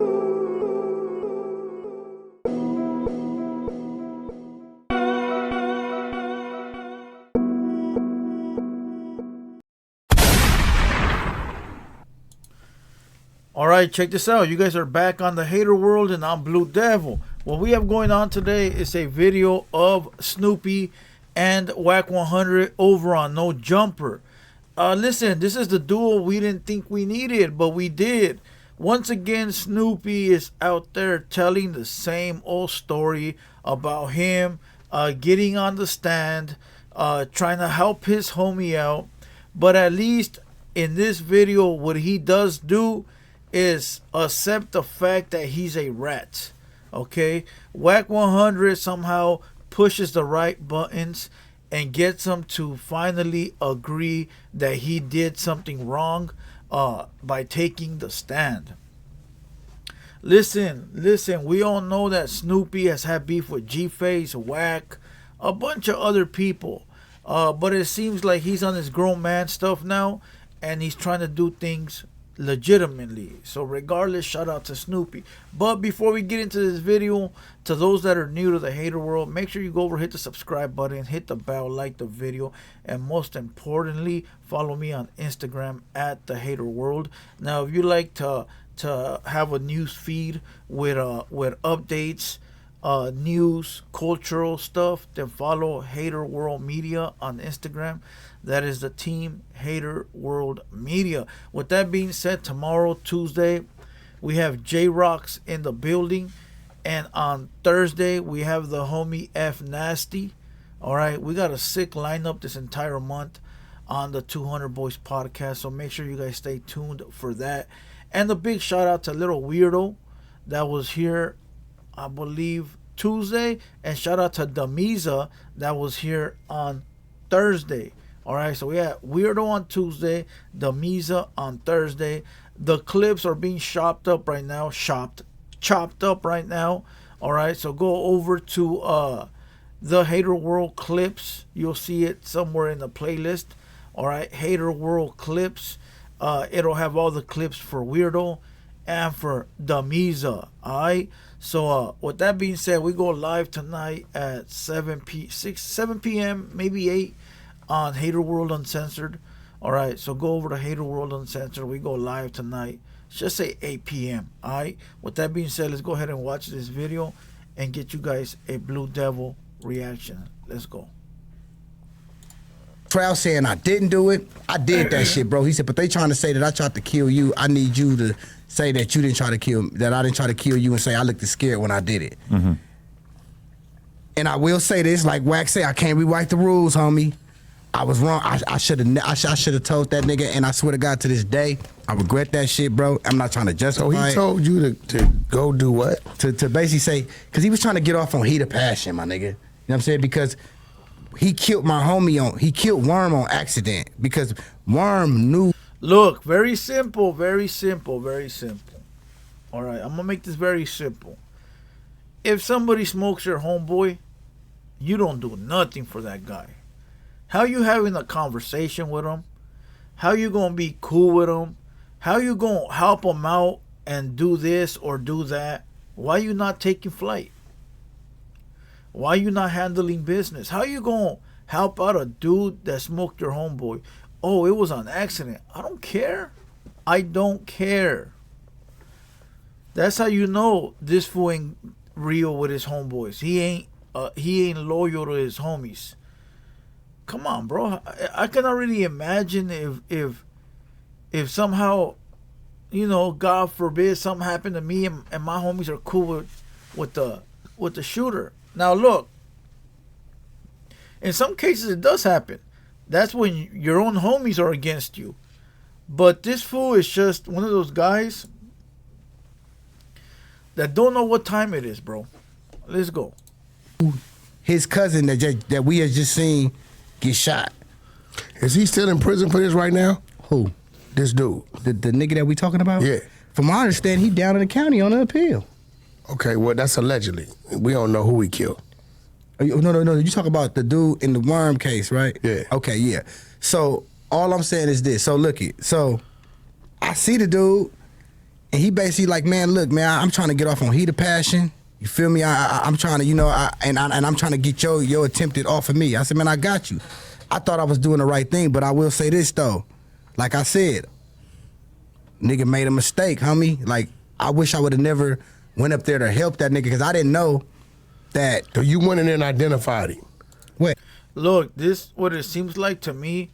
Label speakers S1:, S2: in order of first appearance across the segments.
S1: Alright, check this out. You guys are back on the Hater World and I'm Blue Devil. What we have going on today is a video of Snoopy and Whack 100 over on No Jumper. Listen, this is the duo we didn't think we needed, but we did. Once again, Snoopy is out there telling the same old story about him getting on the stand, trying to help his homie out. But at least in this video, what he does do is accept the fact that he's a rat. Okay, Whack 100 somehow pushes the right buttons and gets him to finally agree that he did something wrong by taking the stand. Listen, we all know that Snoopy has had beef with G-Face, Whack, a bunch of other people, but it seems like he's on his grown man stuff now and he's trying to do things legitimately. So regardless, shout out to Snoopy. But before we get into this video, to those that are new to the Hater World, make sure you go over, hit the subscribe button, hit the bell, like the video, and most importantly, follow me on Instagram at TheHaterWorld. Now if you like to have a news feed with updates, news, cultural stuff, then follow Hater World Media on Instagram. That is the team Hater World Media. With that being said, tomorrow, Tuesday, we have J-Rocks in the building. And on Thursday, we have the homie F Nasty. Alright, we got a sick lineup this entire month on the 200 Boys podcast. So make sure you guys stay tuned for that. And a big shout out to Little Weirdo that was here, I believe, Tuesday. And shout out to Damiza that was here on Thursday. Alright, so we have Weirdo on Tuesday, Damiza on Thursday. The clips are being chopped up right now. Alright, so go over to the Hater World clips. You'll see it somewhere in the playlist. Alright, Hater World clips. It'll have all the clips for Weirdo and for Damiza. Alright, so with that being said, we go live tonight at 7 p.m., maybe 8 on Hater World Uncensored. Alright, so go over to Hater World Uncensored. We go live tonight. Just say 8 p.m. Alright, with that being said, let's go ahead and watch this video and get you guys a Blue Devil reaction. Let's go.
S2: Trout saying I didn't do it. I did that shit, bro. He said, but they trying to say that I tried to kill you. I need you to say that you didn't try to kill, that I didn't try to kill you, and say I looked scared when I did it. Mm-hmm. And I will say this, like Wax say, I can't rewrite the rules, homie. I was wrong. I should have told that nigga, and I swear to God, to this day, I regret that shit, bro. I'm not trying to justify
S3: So he told you to go do what?
S2: To basically say, because he was trying to get off on heat of passion, my nigga. You know what I'm saying? Because he killed my homie he killed Worm on accident, because Worm knew.
S1: Look, very simple, very simple, very simple. All right, I'm going to make this very simple. If somebody smokes your homeboy, you don't do nothing for that guy. How you having a conversation with him? How you going to be cool with him? How you going to help him out and do this or do that? Why you not taking flight? Why you not handling business? How you going to help out a dude that smoked your homeboy? Oh, it was an accident. I don't care. I don't care. That's how you know this fool ain't real with his homeboys. He ain't loyal to his homies. Come on, bro. I cannot really imagine if somehow, you know, God forbid, something happened to me and my homies are cool with the shooter. Now look, in some cases it does happen. That's when your own homies are against you. But this fool is just one of those guys that don't know what time it is, bro. Let's go.
S2: His cousin that we had just seen get shot.
S3: Is he still in prison for this right now?
S2: Who?
S3: This dude.
S2: The nigga that we talking about?
S3: Yeah.
S2: From my understanding, he down in the county on an appeal.
S3: Okay, well, that's allegedly. We don't know who he killed.
S2: No. You talk about the dude in the Worm case, right?
S3: Yeah.
S2: Okay, yeah. So all I'm saying is this. So look it. So I see the dude. And he basically like, man, look, man, I'm trying to get off on heat of passion. You feel me? I'm trying to, you know, and I'm trying to get your attempted off of me. I said, man, I got you. I thought I was doing the right thing, but I will say this though. Like I said, nigga made a mistake, homie. Like, I wish I would have never went up there to help that nigga because I didn't know that.
S3: So you went in there and identified him.
S2: What?
S1: Look, this what it seems like to me.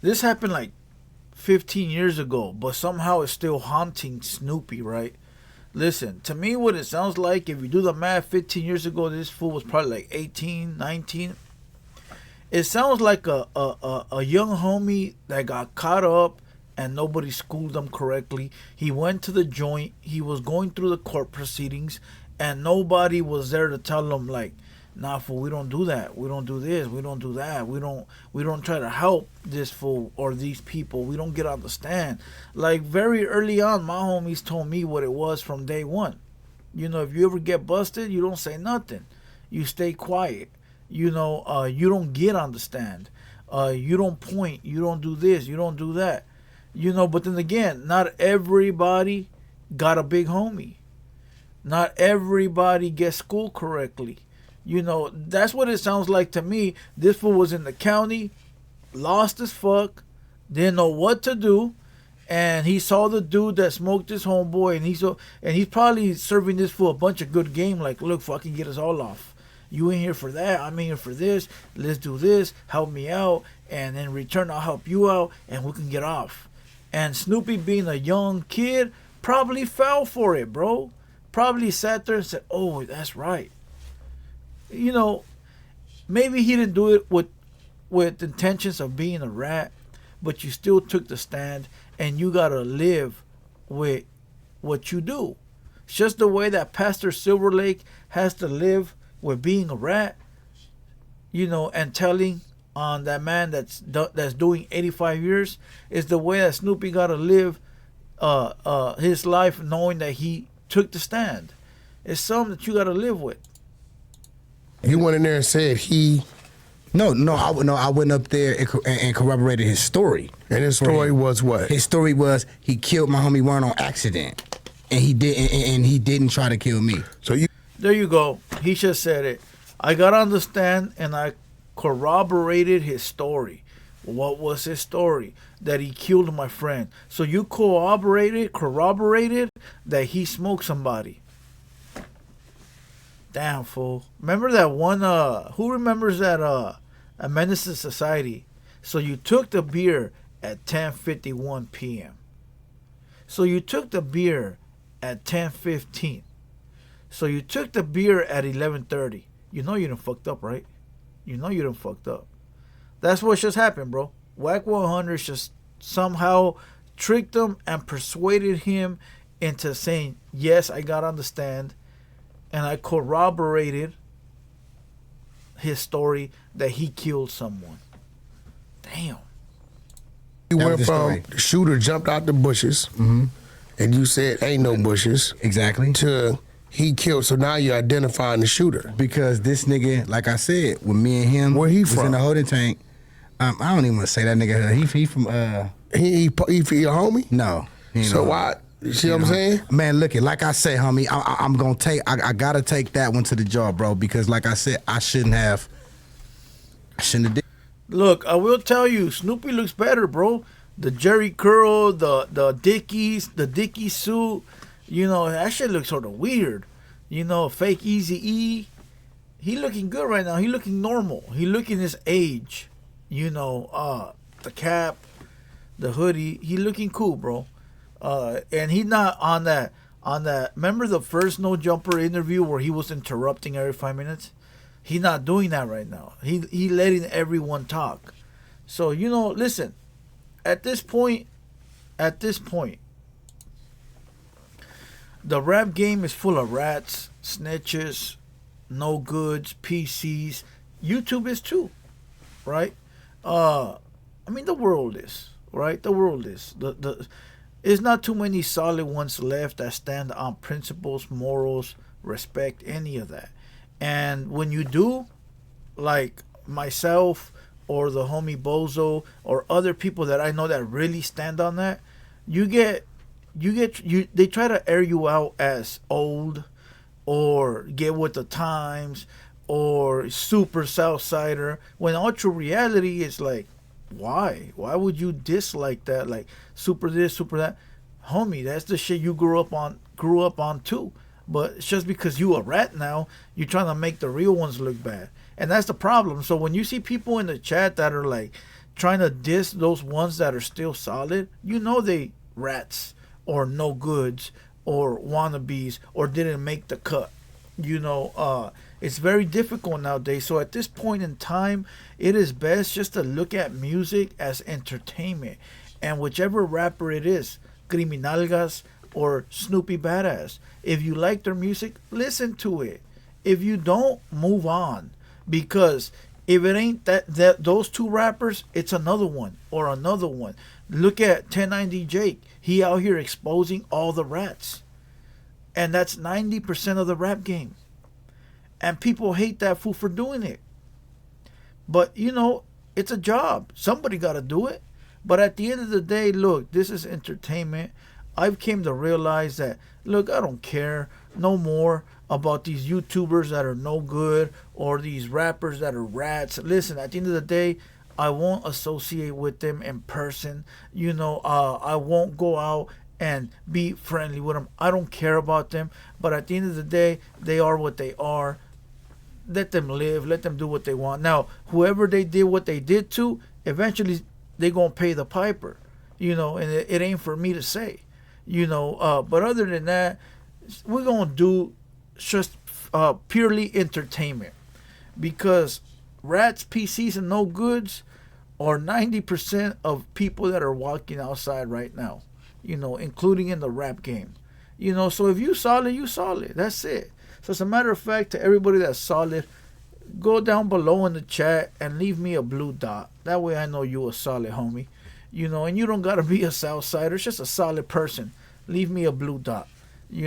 S1: This happened like 15 years ago, but somehow it's still haunting Snoopy, right? Listen, to me, what it sounds like, if you do the math, 15 years ago, this fool was probably like 18, 19. It sounds like a young homie that got caught up and nobody schooled him correctly. He went to the joint. He was going through the court proceedings, and nobody was there to tell him, like, nah, fool, we don't do that. We don't do this. We don't do that. We don't try to help this fool or these people. We don't get on the stand. Like, very early on, my homies told me what it was from day one. You know, if you ever get busted, you don't say nothing. You stay quiet. You know, you don't get on the stand. You don't point. You don't do this. You don't do that. You know, but then again, not everybody got a big homie. Not everybody gets schooled correctly. You know, that's what it sounds like to me. This fool was in the county, lost as fuck, didn't know what to do, and he saw the dude that smoked his homeboy, and he's probably serving this fool a bunch of good game. Like, look, fucking get us all off. You ain't here for that. I'm in here for this. Let's do this. Help me out, and in return, I'll help you out, and we can get off. And Snoopy, being a young kid, probably fell for it, bro. Probably sat there and said, "Oh, that's right." You know, maybe he didn't do it with intentions of being a rat, but you still took the stand, and you gotta live with what you do. It's just the way that Pastor Silverlake has to live with being a rat, you know, and telling on that man that's doing 85 years is the way that Snoopy gotta live his life, knowing that he took the stand. It's something that you gotta live with.
S3: You went in there and said he.
S2: No, I went up there and corroborated his story.
S3: And his story was what?
S2: His story was he killed my homie Warren on accident, and he didn't try to kill me.
S3: So you.
S1: There you go. He just said it. I got on the stand and I corroborated his story. What was his story? That he killed my friend. So you corroborated that he smoked somebody. Damn, fool. Remember that one, who remembers that, A Menace to Society? So you took the beer at 10:51 p.m. So you took the beer at 10:15. So you took the beer at 11:30. You know you done fucked up, right? You know you done fucked up. That's what just happened, bro. Whack 100 just somehow tricked him and persuaded him into saying, yes, I got on the stand. And I corroborated his story that he killed someone. Damn.
S3: You went from the shooter jumped out the bushes, and you said ain't no bushes.
S2: Exactly.
S3: To he killed. So now you're identifying the shooter.
S2: Because this nigga, like I said, when me and him
S3: where he
S2: was
S3: from?
S2: In the holding tank, I don't even want to say that nigga. He from
S3: He for your homie?
S2: No.
S3: So why? You see what I'm saying?
S2: Man, look it. Like I say, homie, I'm gonna take. I gotta take that one to the jaw, bro. Because like I said, I shouldn't have did.
S1: Look, I will tell you, Snoopy looks better, bro. The Jerry curl, the Dickies suit. You know, that shit looks sort of weird. You know, fake Eazy-E. He looking good right now. He looking normal. He looking his age. You know, the cap, the hoodie. He looking cool, bro. And he's not on that. Remember the first No Jumper interview where he was interrupting every 5 minutes? He's not doing that right now. He letting everyone talk. So, you know, listen. At this point, the rap game is full of rats, snitches, no goods, PCs. YouTube is too, right? I mean, the world is, right? The world is. There's not too many solid ones left that stand on principles, morals, respect, any of that. And when you do, like myself or the homie Bozo or other people that I know that really stand on that, you get they try to air you out as old or get with the times or super Southsider, when all true reality is like, why would you dislike that? Like super this, super that, homie, that's the shit you grew up on too. But it's just because you a rat now, you're trying to make the real ones look bad, and that's the problem. So when you see people in the chat that are like trying to diss those ones that are still solid, you know they rats or no goods or wannabes or didn't make the cut. It's very difficult nowadays. So at this point in time, it is best just to look at music as entertainment. And whichever rapper it is, Criminalgas or Snoopy Badass, if you like their music, listen to it. If you don't, move on. Because if it ain't that those two rappers, it's another one or another one. Look at 1090 Jake. He out here exposing all the rats. And that's 90% of the rap game. And people hate that fool for doing it. But, it's a job. Somebody got to do it. But at the end of the day, look, this is entertainment. I've came to realize that, look, I don't care no more about these YouTubers that are no good or these rappers that are rats. Listen, at the end of the day, I won't associate with them in person. I won't go out and be friendly with them. I don't care about them. But at the end of the day, they are what they are. Let them live. Let them do what they want. Now, whoever they did what they did to, eventually they going to pay the piper. And it ain't for me to say. But other than that, we're going to do just purely entertainment. Because rats, PCs, and no goods are 90% of people that are walking outside right now. Including in the rap game. So if you solid, you solid. That's it. So as a matter of fact, to everybody that's solid, go down below in the chat and leave me a blue dot. That way I know you a solid homie. And you don't gotta be a Southsider. It's just a solid person. Leave me a blue dot. If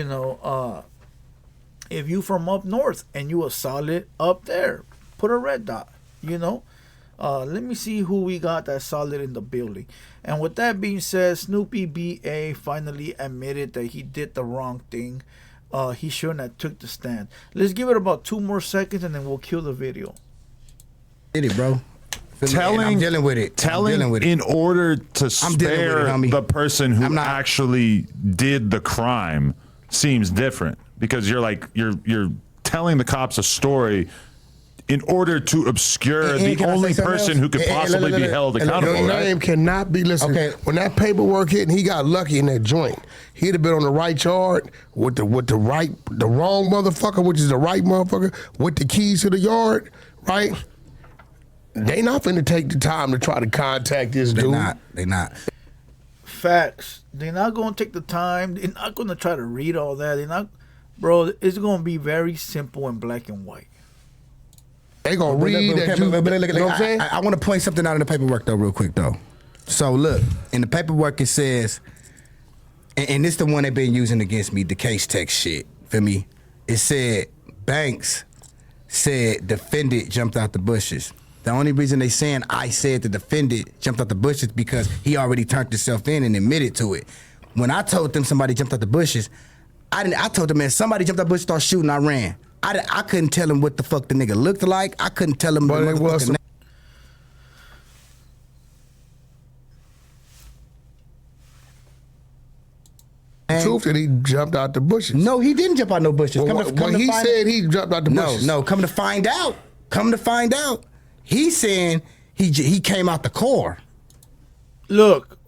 S1: you from up north and you a solid up there, put a red dot. Let me see who we got that's solid in the building. And with that being said, Snoopy BA finally admitted that he did the wrong thing. He shouldn't have took the stand. Let's give it about 2 more seconds and then we'll kill the video.
S2: Did it, bro. I'm dealing with it.
S4: In order to spare the person who actually did the crime seems different, because you're telling the cops a story in order to obscure the only person who could possibly be held accountable.
S3: Your name cannot be listened. Okay. When that paperwork hit and he got lucky in that joint, he'd have been on the right yard with the wrong motherfucker, which is the right motherfucker, with the keys to the yard, right? They not finna take the time to try to contact this dude.
S2: They not.
S1: Facts. They're not gonna take the time. They're not gonna try to read all that. They're not, bro. It's gonna be very simple and black and white.
S3: They gonna read that.
S2: I want to point something out in the paperwork though, real quick though. So look, in the paperwork it says, and this the one they've been using against me, the case text shit. For me, it said Banks said defendant jumped out the bushes. The only reason they saying I said the defendant jumped out the bushes because he already turned himself in and admitted to it. When I told them somebody jumped out the bushes, I told them, man, somebody jumped out the bushes, started shooting, I ran. I couldn't tell him what the fuck the nigga looked like. I couldn't tell him.
S3: But it was truth that he jumped out the bushes.
S2: No, he didn't jump out no bushes.
S3: He said he jumped out the bushes.
S2: No, come to find out, he's saying he came out the car.
S1: Look,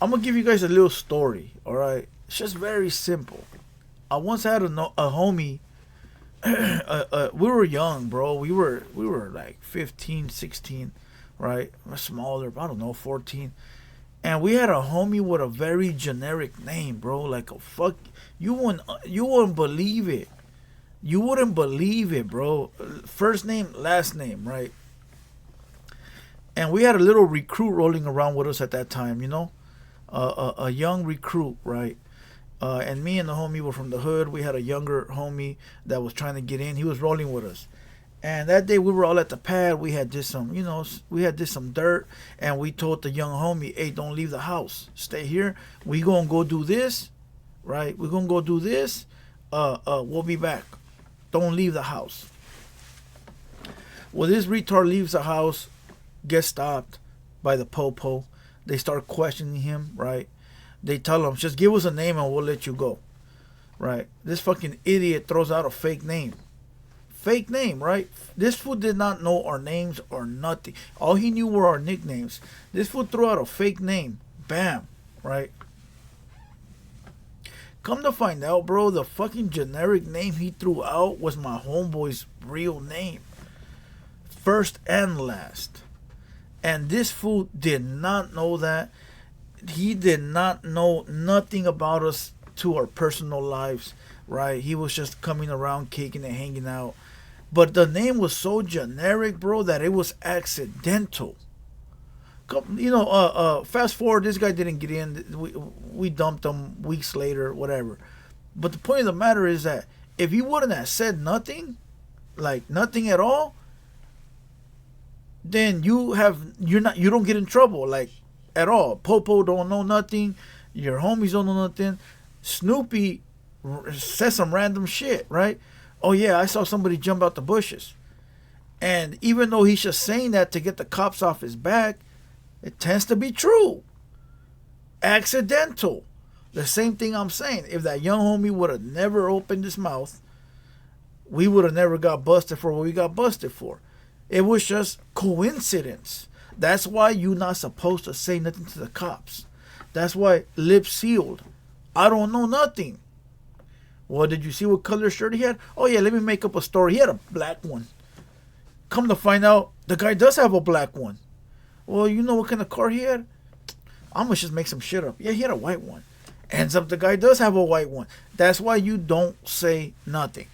S1: I'm gonna give you guys a little story. All right, it's just very simple. I once had a homie. We were young, bro. We were like 15, 16, right? Smaller, I don't know, 14. And we had a homie with a very generic name, bro. Like a fuck. You wouldn't believe it. You wouldn't believe it, bro. First name, last name, right? And we had a little recruit rolling around with us at that time, a young recruit, right? And me and the homie were from the hood. We had a younger homie that was trying to get in. He was rolling with us. And that day we were all at the pad. We had just some, some dirt, and we told the young homie, "Hey, don't leave the house. Stay here. We gonna go do this, right? We gonna go do this. We'll be back. Don't leave the house." Well, this retard leaves the house, gets stopped by the popo. They start questioning him, right? They tell him, "Just give us a name and we'll let you go," right? This fucking idiot throws out a fake name. Fake name, right? This fool did not know our names or nothing. All he knew were our nicknames. This fool threw out a fake name. Bam, right? Come to find out, bro, the fucking generic name he threw out was my homeboy's real name. First and last. And this fool did not know that. He did not know nothing about us to our personal lives, right? He was just coming around, kicking and hanging out. But the name was so generic, bro, that it was accidental. Fast forward, this guy didn't get in. We dumped him weeks later, whatever. But the point of the matter is that if you wouldn't have said nothing, like nothing at all, then you don't get in trouble, like at all. Popo don't know nothing. Your homies don't know nothing. Snoopy says some random shit, right? "Oh yeah, I saw somebody jump out the bushes." And even though he's just saying that to get the cops off his back, it tends to be true. Accidental. The same thing I'm saying. If that young homie would have never opened his mouth, we would have never got busted for what we got busted for. It was just coincidence. That's why you're not supposed to say nothing to the cops. That's why lips sealed. I don't know nothing. Well, did you see what color shirt he had? Oh yeah, let me make up a story. He had a black one. Come to find out, the guy does have a black one. Well, you know what kind of car he had? I'm gonna just make some shit up. Yeah, he had a white one. Ends up the guy does have a white one. That's why you don't say nothing.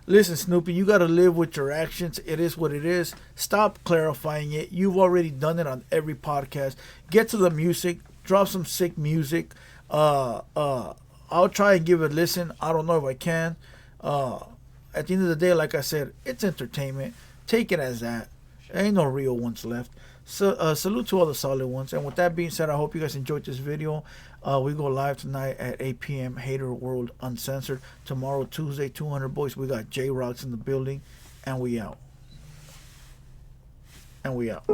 S1: Listen, Snoopy, you gotta live with your actions. It is what it is. Stop clarifying it. You've already done it on every podcast. Get to the music. Drop some sick music. I'll try and give it a listen. I don't know if I can. At the end of the day, like I said, it's entertainment. Take it as that. There ain't no real ones left. So salute to all the solid ones. And with that being said, I hope you guys enjoyed this video. We go live tonight at 8 p.m. TheHaterWorld Uncensored. Tomorrow, Tuesday, 200 boys. We got J-Rocks in the building. And we out. And we out.